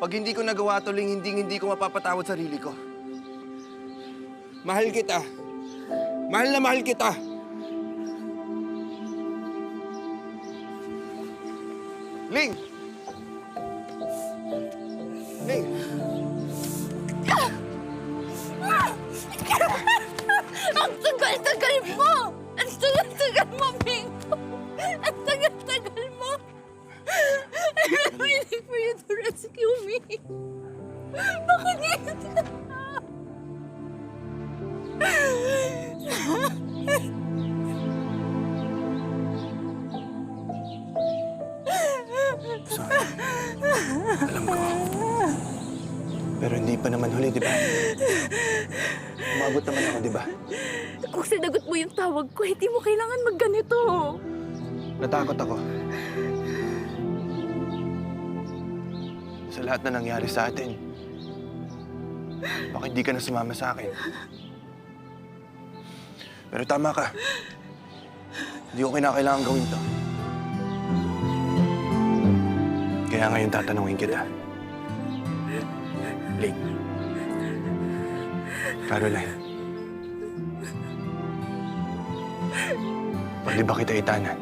Pag hindi ko nagawa to, Ling, hindi ko mapapatawad sarili ko. Mahal kita. Mahal na mahal kita. Ling! Ling! Ang tagal-tagal mo! Ang tagal-tagal mo, Bingo! Ang tagal-tagal mo! I'm waiting for you to rescue me. Bakit ngayon ka? Sorry. Alam ko. Pero hindi pa naman huli, di ba? Umabot naman ako, di ba? Kung sinagot mo yung tawag ko, hindi mo kailangan magganito. Natakot ako. Sa lahat na nangyari sa atin. Baka hindi ka na sumama sa akin. Pero tama ka. Hindi ko kinakailangan gawin to. Kaya ngayon tatanungin kita. Ling. Caroline. Pwede ba kita itanan?